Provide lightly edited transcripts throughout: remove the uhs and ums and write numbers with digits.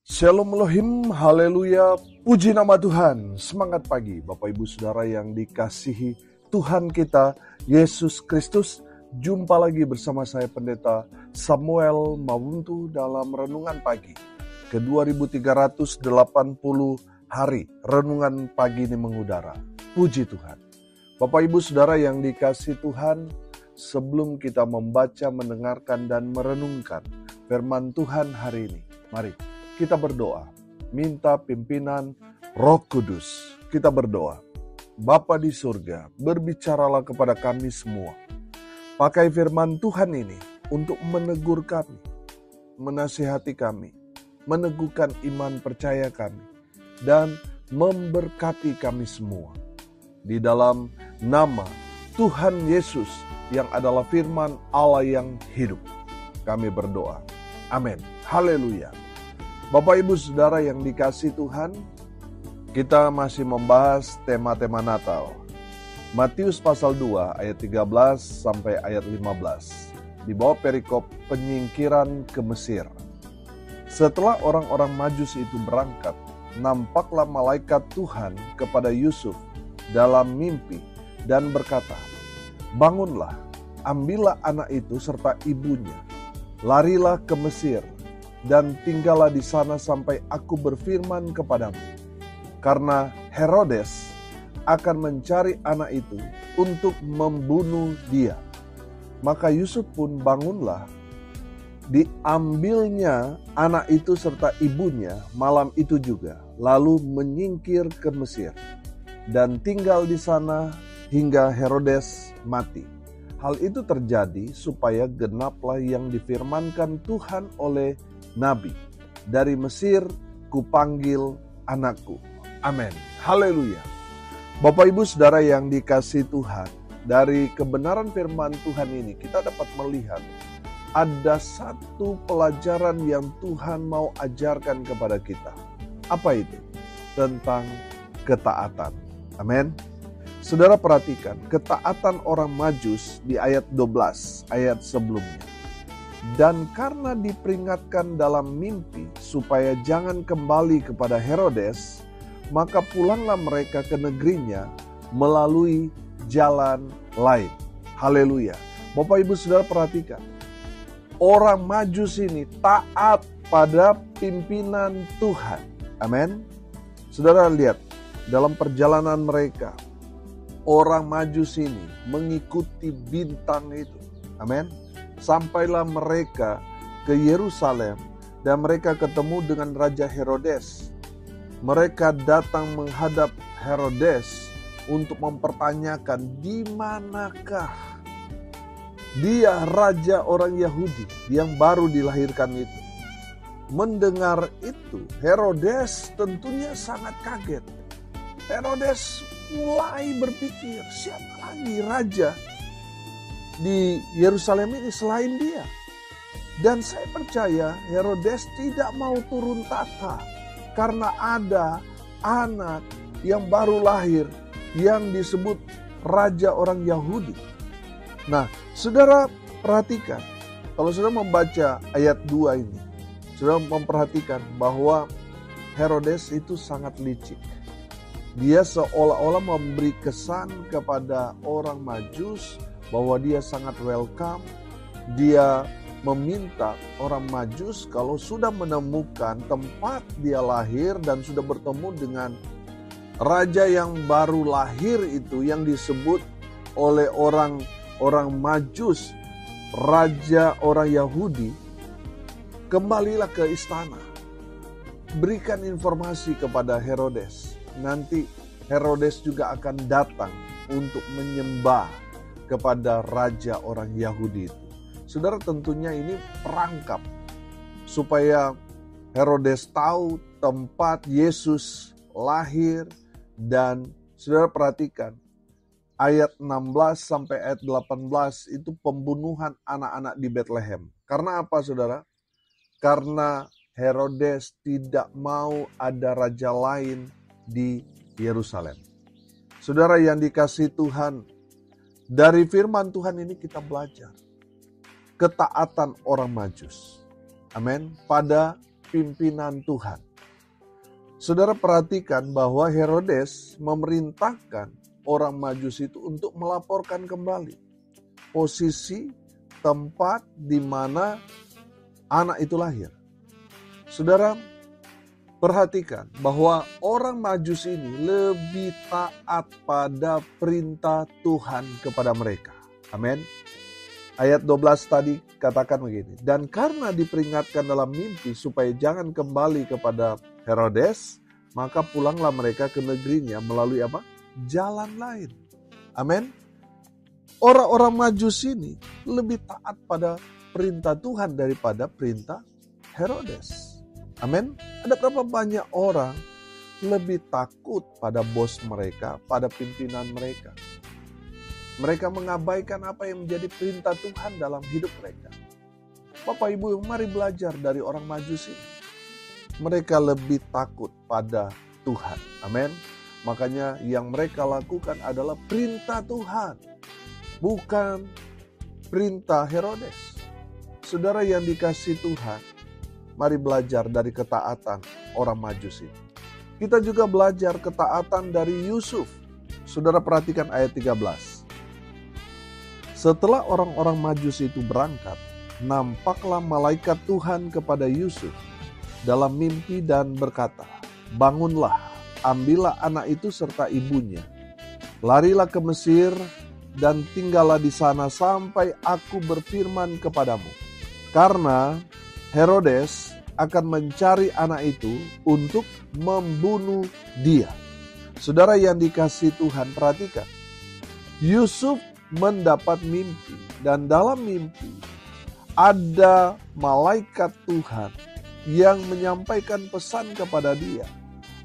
Shalom Elohim, haleluya, puji nama Tuhan. Semangat pagi Bapak Ibu Saudara yang dikasihi Tuhan kita, Yesus Kristus. Jumpa lagi bersama saya Pendeta Samuel Mawuntu dalam Renungan Pagi ke 2380 hari Renungan Pagi ini mengudara. Puji Tuhan. Bapak Ibu Saudara yang dikasihi Tuhan, sebelum kita membaca, mendengarkan, dan merenungkan firman Tuhan hari ini, mari kita berdoa, minta pimpinan Roh Kudus. Kita berdoa, Bapa di surga, berbicaralah kepada kami semua. Pakai firman Tuhan ini untuk menegur kami, menasihati kami, meneguhkan iman percaya kami, dan memberkati kami semua. Di dalam nama Tuhan Yesus yang adalah firman Allah yang hidup, kami berdoa. Amin. Haleluya. Bapak Ibu Saudara yang dikasihi Tuhan, kita masih membahas tema-tema Natal. Matius pasal 2 ayat 13 sampai ayat 15. Di bawah perikop penyingkiran ke Mesir. Setelah orang-orang Majus itu berangkat, nampaklah malaikat Tuhan kepada Yusuf dalam mimpi dan berkata, "Bangunlah, ambillah anak itu serta ibunya, larilah ke Mesir, dan tinggallah di sana sampai aku berfirman kepadamu. Karena Herodes akan mencari anak itu untuk membunuh dia." Maka Yusuf pun bangunlah, diambilnya anak itu serta ibunya malam itu juga, lalu menyingkir ke Mesir, dan tinggal di sana hingga Herodes mati. Hal itu terjadi supaya genaplah yang difirmankan Tuhan oleh Nabi, "Dari Mesir kupanggil anakku." Amin. Haleluya. Bapak Ibu Saudara yang dikasihi Tuhan, dari kebenaran firman Tuhan ini kita dapat melihat ada satu pelajaran yang Tuhan mau ajarkan kepada kita. Apa itu? Tentang ketaatan. Amin. Saudara perhatikan ketaatan orang Majus di ayat 12, ayat sebelumnya. Dan karena diperingatkan dalam mimpi supaya jangan kembali kepada Herodes, maka pulanglah mereka ke negerinya melalui jalan lain. Haleluya. Bapak Ibu Saudara perhatikan, orang Majus ini taat pada pimpinan Tuhan. Amin. Saudara lihat, dalam perjalanan mereka, orang Majus ini mengikuti bintang itu. Amin. Sampailah mereka ke Yerusalem dan mereka ketemu dengan Raja Herodes. Mereka datang menghadap Herodes untuk mempertanyakan di manakah dia raja orang Yahudi yang baru dilahirkan itu. Mendengar itu, Herodes tentunya sangat kaget. Herodes mulai berpikir, siapa lagi raja di Yerusalem ini selain dia? Dan saya percaya Herodes tidak mau turun tahta karena ada anak yang baru lahir yang disebut raja orang Yahudi. Nah, saudara perhatikan, kalau saudara membaca ayat 2 ini, saudara memperhatikan bahwa Herodes itu sangat licik. Dia seolah-olah memberi kesan kepada orang Majus bahwa dia sangat welcome. Dia meminta orang Majus kalau sudah menemukan tempat dia lahir dan sudah bertemu dengan raja yang baru lahir itu yang disebut oleh orang Majus, raja orang Yahudi, kembalilah ke istana. Berikan informasi kepada Herodes. Nanti Herodes juga akan datang untuk menyembah kepada raja orang Yahudi itu. Saudara, tentunya ini perangkap supaya Herodes tahu tempat Yesus lahir. Dan saudara perhatikan ayat 16 sampai ayat 18 itu pembunuhan anak-anak di Bethlehem. Karena apa saudara? Karena Herodes tidak mau ada raja lain di Yerusalem. Saudara yang dikasihi Tuhan, dari firman Tuhan ini kita belajar ketaatan orang Majus. Amin. Pada pimpinan Tuhan. Saudara perhatikan bahwa Herodes memerintahkan orang Majus itu untuk melaporkan kembali posisi tempat di mana anak itu lahir. Saudara perhatikan bahwa orang Majus ini lebih taat pada perintah Tuhan kepada mereka. Amin. Ayat 12 tadi katakan begini. Dan karena diperingatkan dalam mimpi supaya jangan kembali kepada Herodes, maka pulanglah mereka ke negerinya melalui apa? Jalan lain. Amin. Orang-orang Majus ini lebih taat pada perintah Tuhan daripada perintah Herodes. Amin. Ada berapa banyak orang lebih takut pada bos mereka, pada pimpinan mereka. Mereka mengabaikan apa yang menjadi perintah Tuhan dalam hidup mereka. Bapak Ibu, mari belajar dari orang Majus ini. Mereka lebih takut pada Tuhan. Amin. Makanya yang mereka lakukan adalah perintah Tuhan, bukan perintah Herodes. Saudara yang dikasihi Tuhan, mari belajar dari ketaatan orang Majus ini. Kita juga belajar ketaatan dari Yusuf. Saudara perhatikan ayat 13. Setelah orang-orang Majus itu berangkat, nampaklah malaikat Tuhan kepada Yusuf dalam mimpi dan berkata, bangunlah, ambillah anak itu serta ibunya, larilah ke Mesir dan tinggallah di sana sampai aku berfirman kepadamu. Karena Herodes akan mencari anak itu untuk membunuh dia. Saudara yang dikasihi Tuhan, perhatikan. Yusuf mendapat mimpi dan dalam mimpi ada malaikat Tuhan yang menyampaikan pesan kepada dia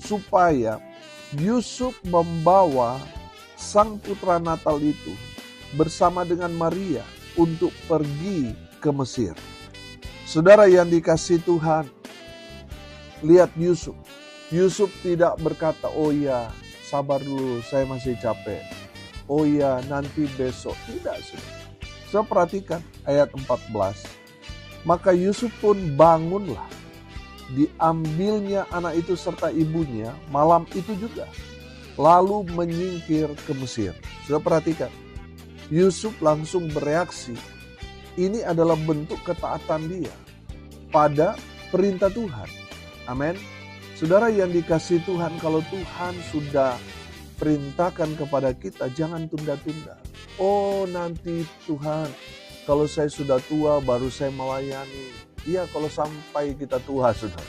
supaya Yusuf membawa sang putra Natal itu bersama dengan Maria untuk pergi ke Mesir. Saudara yang dikasihi Tuhan, lihat Yusuf. Yusuf tidak berkata, oh ya sabar dulu saya masih capek. Oh ya nanti besok. Tidak, saudara. Saya perhatikan ayat 14. Maka Yusuf pun bangunlah. Diambilnya anak itu serta ibunya malam itu juga. Lalu menyingkir ke Mesir. Sudah perhatikan. Yusuf langsung bereaksi. Ini adalah bentuk ketaatan dia pada perintah Tuhan. Amin. Saudara yang dikasihi Tuhan, kalau Tuhan sudah perintahkan kepada kita, jangan tunda-tunda. Oh nanti Tuhan, kalau saya sudah tua baru saya melayani. Iya, kalau sampai kita tua sudah.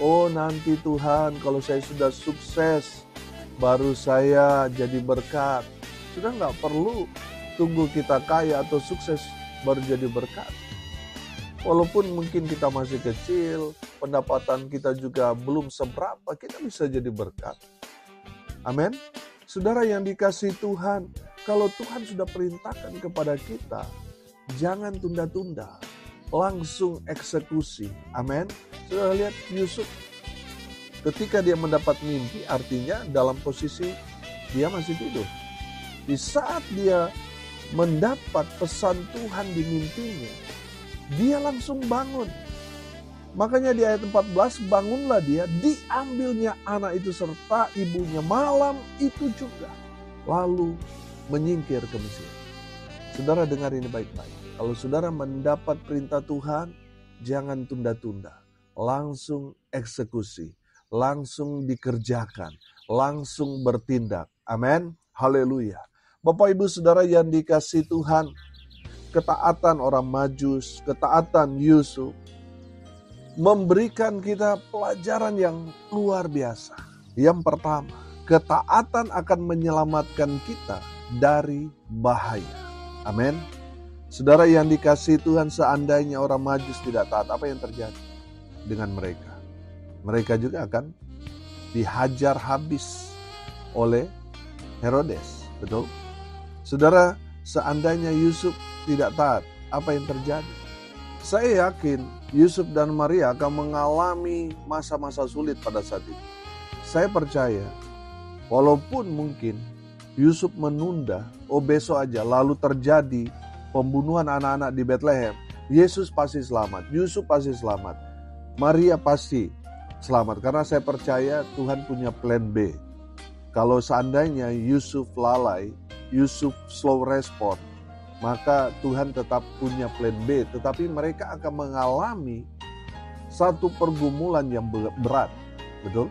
Oh nanti Tuhan, kalau saya sudah sukses baru saya jadi berkat. Sudah nggak perlu tunggu kita kaya atau sukses baru jadi berkat. Walaupun mungkin kita masih kecil, pendapatan kita juga belum seberapa, kita bisa jadi berkat. Amin. Saudara yang dikasihi Tuhan, kalau Tuhan sudah perintahkan kepada kita, jangan tunda-tunda, langsung eksekusi. Amin. Saudara lihat Yusuf, ketika dia mendapat mimpi, artinya dalam posisi dia masih tidur. Di saat dia mendapat pesan Tuhan di mimpinya, dia langsung bangun. Makanya di ayat 14, bangunlah dia, diambilnya anak itu serta ibunya malam itu juga. Lalu menyingkir ke Mesir. Saudara dengar ini baik-baik. Kalau saudara mendapat perintah Tuhan, jangan tunda-tunda. Langsung eksekusi, langsung dikerjakan, langsung bertindak. Amin. Haleluya. Bapak Ibu Saudara yang dikasihi Tuhan, ketaatan orang Majus, ketaatan Yusuf, memberikan kita pelajaran yang luar biasa. Yang pertama, ketaatan akan menyelamatkan kita dari bahaya. Amin. Saudara yang dikasihi Tuhan, seandainya orang Majus tidak taat, apa yang terjadi dengan mereka? Mereka juga akan dihajar habis oleh Herodes. Betul? Saudara, seandainya Yusuf tidak taat, apa yang terjadi? Saya yakin Yusuf dan Maria akan mengalami masa-masa sulit pada saat itu. Saya percaya, walaupun mungkin Yusuf menunda, besok aja, lalu terjadi pembunuhan anak-anak di Bethlehem, Yesus pasti selamat, Yusuf pasti selamat. Maria pasti selamat karena saya percaya Tuhan punya plan B. Kalau seandainya Yusuf lalai, Yusuf slow respon, maka Tuhan tetap punya plan B, tetapi mereka akan mengalami satu pergumulan yang berat. Betul?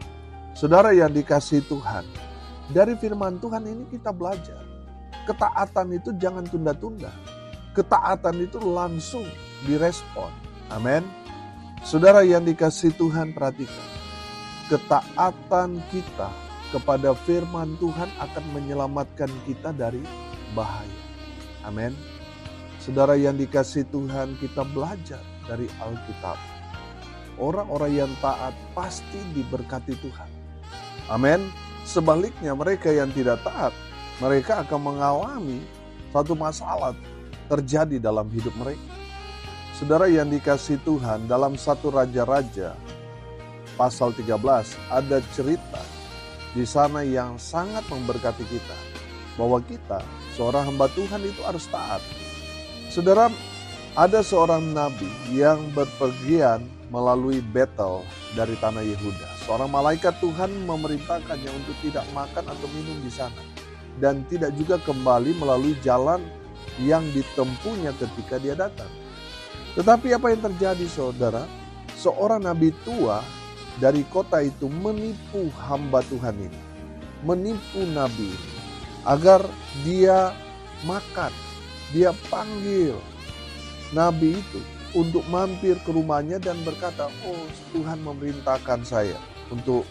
Saudara yang dikasihi Tuhan, dari firman Tuhan ini kita belajar. Ketaatan itu jangan tunda-tunda. Ketaatan itu langsung direspon. Amin. Saudara yang dikasihi Tuhan, perhatikan. Ketaatan kita kepada firman Tuhan akan menyelamatkan kita dari bahaya. Amin. Saudara yang dikasihi Tuhan, kita belajar dari Alkitab. Orang-orang yang taat pasti diberkati Tuhan. Amin. Sebaliknya mereka yang tidak taat, mereka akan mengalami satu masalah terjadi dalam hidup mereka. Saudara yang dikasihi Tuhan, dalam 1 Raja-Raja pasal 13 ada cerita di sana yang sangat memberkati kita. Bahwa kita, seorang hamba Tuhan itu harus taat. Saudara, ada seorang nabi yang berpergian melalui Betel dari tanah Yehuda. Seorang malaikat Tuhan memerintahkannya untuk tidak makan atau minum di sana. Dan tidak juga kembali melalui jalan yang ditempuhnya ketika dia datang. Tetapi apa yang terjadi saudara? Seorang nabi tua dari kota itu menipu hamba Tuhan ini. Menipu nabi ini. Agar dia makan. Dia panggil nabi itu untuk mampir ke rumahnya dan berkata, oh Tuhan memerintahkan saya untuk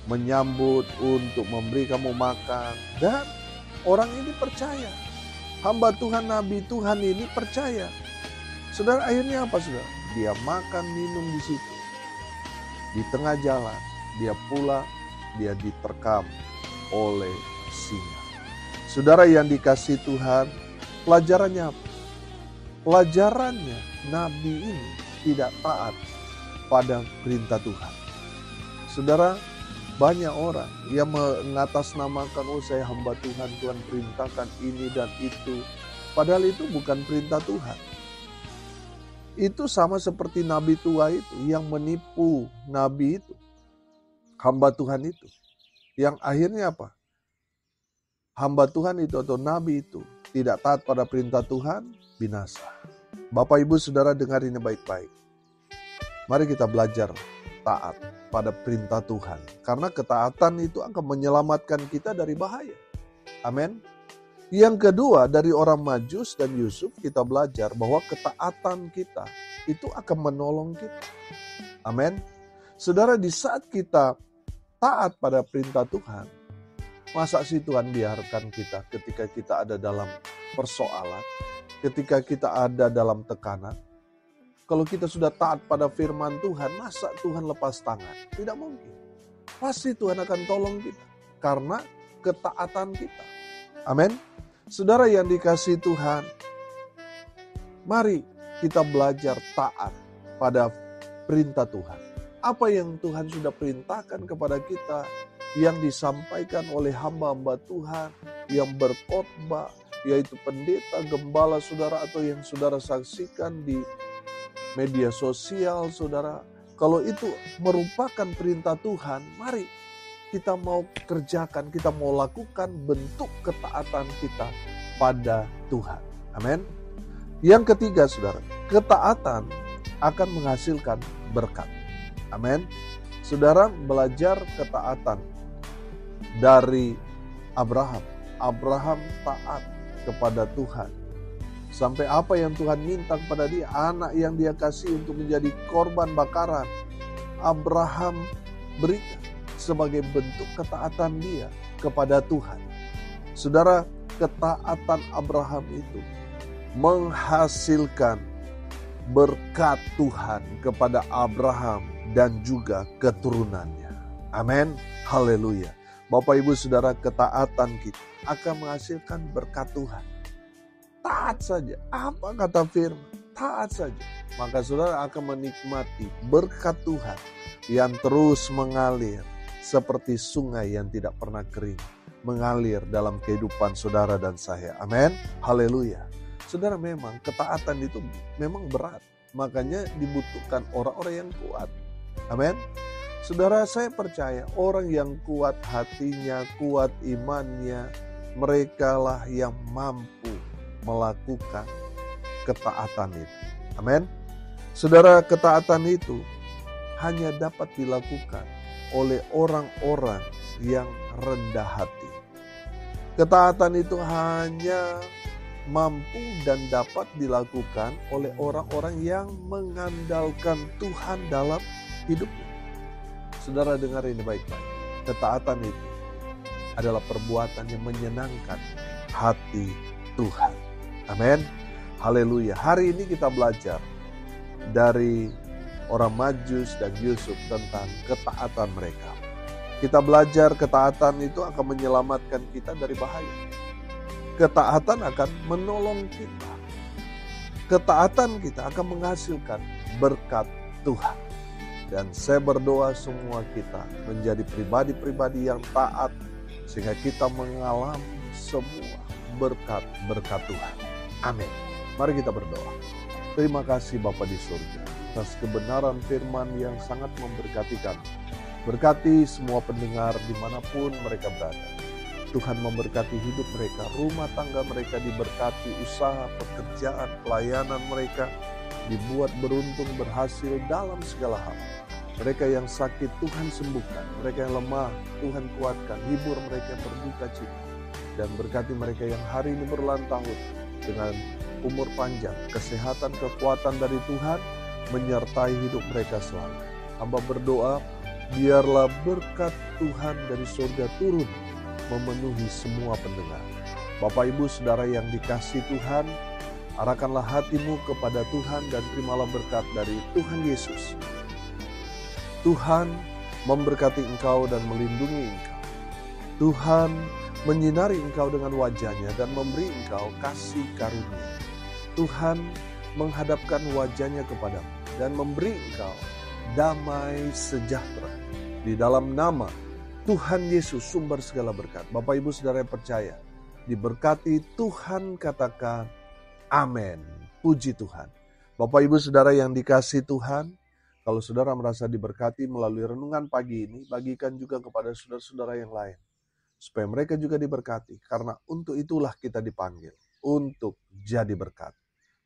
menyambut, untuk memberi kamu makan. Dan orang ini percaya. Hamba Tuhan, nabi Tuhan ini percaya. Saudara, akhirnya apa saudara? Dia makan, minum di situ. Di tengah jalan, dia pulang, dia diterkam oleh singa. Saudara yang dikasihi Tuhan, pelajarannya apa? Pelajarannya, nabi ini tidak taat pada perintah Tuhan. Saudara, banyak orang yang mengatasnamakan, oh saya hamba Tuhan, Tuhan perintahkan ini dan itu. Padahal itu bukan perintah Tuhan. Itu sama seperti nabi tua itu yang menipu nabi itu. Hamba Tuhan itu. Yang akhirnya apa? Hamba Tuhan itu atau nabi itu tidak taat pada perintah Tuhan, binasa. Bapak Ibu Saudara dengar ini baik-baik. Mari kita belajar taat pada perintah Tuhan. Karena ketaatan itu akan menyelamatkan kita dari bahaya. Amin. Yang kedua, dari orang Majus dan Yusuf kita belajar bahwa ketaatan kita itu akan menolong kita. Amin. Saudara, di saat kita taat pada perintah Tuhan, masa sih Tuhan biarkan kita ketika kita ada dalam persoalan, ketika kita ada dalam tekanan? Kalau kita sudah taat pada firman Tuhan, masa Tuhan lepas tangan? Tidak mungkin. Pasti Tuhan akan tolong kita karena ketaatan kita. Amin. Saudara yang dikasihi Tuhan, mari kita belajar taat pada perintah Tuhan. Apa yang Tuhan sudah perintahkan kepada kita, yang disampaikan oleh hamba-hamba Tuhan, yang berkhotbah, yaitu pendeta, gembala saudara, atau yang saudara saksikan di media sosial saudara. Kalau itu merupakan perintah Tuhan, mari kita mau kerjakan, kita mau lakukan bentuk ketaatan kita pada Tuhan. Amin. Yang ketiga saudara, ketaatan akan menghasilkan berkat. Amin. Saudara belajar ketaatan dari Abraham. Abraham taat kepada Tuhan. Sampai apa yang Tuhan minta kepada dia, anak yang dia kasih untuk menjadi korban bakaran, Abraham berikan sebagai bentuk ketaatan dia kepada Tuhan. Saudara, ketaatan Abraham itu menghasilkan berkat Tuhan kepada Abraham dan juga keturunannya. Amin. Haleluya. Bapak Ibu Saudara, ketaatan kita akan menghasilkan berkat Tuhan. Taat saja. Apa kata firman? Taat saja. Maka saudara akan menikmati berkat Tuhan yang terus mengalir seperti sungai yang tidak pernah kering, mengalir dalam kehidupan saudara dan saya. Amin. Haleluya. Saudara, memang ketaatan itu memang berat. Makanya dibutuhkan orang-orang yang kuat. Amin. Saudara, saya percaya orang yang kuat hatinya, kuat imannya, merekalah yang mampu melakukan ketaatan itu. Amin. Saudara, ketaatan itu hanya dapat dilakukan oleh orang-orang yang rendah hati. Ketaatan itu hanya mampu dan dapat dilakukan oleh orang-orang yang mengandalkan Tuhan dalam hidupnya. Saudara, dengar ini baik-baik. Ketaatan itu adalah perbuatan yang menyenangkan hati Tuhan. Amin. Haleluya. Hari ini kita belajar dari orang Majus dan Yusuf tentang ketaatan mereka. Kita belajar ketaatan itu akan menyelamatkan kita dari bahaya. Ketaatan akan menolong kita. Ketaatan kita akan menghasilkan berkat Tuhan. Dan saya berdoa semua kita menjadi pribadi-pribadi yang taat sehingga kita mengalami semua berkat-berkat Tuhan. Amin. Mari kita berdoa. Terima kasih Bapa di surga atas kebenaran firman yang sangat memberkati kami. Berkati semua pendengar dimanapun mereka berada. Tuhan memberkati hidup mereka, rumah tangga mereka diberkati, usaha, pekerjaan, pelayanan mereka dibuat beruntung, berhasil dalam segala hal. Mereka yang sakit Tuhan sembuhkan, mereka yang lemah Tuhan kuatkan, hibur mereka yang berduka cita. Dan berkati mereka yang hari ini berulang tahun dengan umur panjang, kesehatan, kekuatan dari Tuhan menyertai hidup mereka selalu. Hamba berdoa, biarlah berkat Tuhan dari surga turun memenuhi semua pendengar. Bapak Ibu Saudara yang dikasihi Tuhan, arahkanlah hatimu kepada Tuhan dan terimalah berkat dari Tuhan Yesus. Tuhan memberkati engkau dan melindungi engkau. Tuhan menyinari engkau dengan wajahnya dan memberi engkau kasih karunia. Tuhan menghadapkan wajahnya kepadamu dan memberi engkau damai sejahtera. Di dalam nama Tuhan Yesus sumber segala berkat. Bapak Ibu Saudara yang percaya, diberkati Tuhan, katakan amin. Puji Tuhan. Bapak Ibu Saudara yang dikasihi Tuhan, kalau saudara merasa diberkati melalui renungan pagi ini, bagikan juga kepada saudara-saudara yang lain. Supaya mereka juga diberkati, karena untuk itulah kita dipanggil, untuk jadi berkat.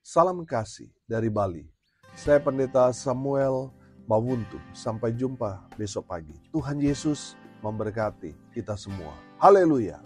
Salam kasih dari Bali. Saya Pendeta Samuel Mawuntu. Sampai jumpa besok pagi. Tuhan Yesus memberkati kita semua. Haleluya.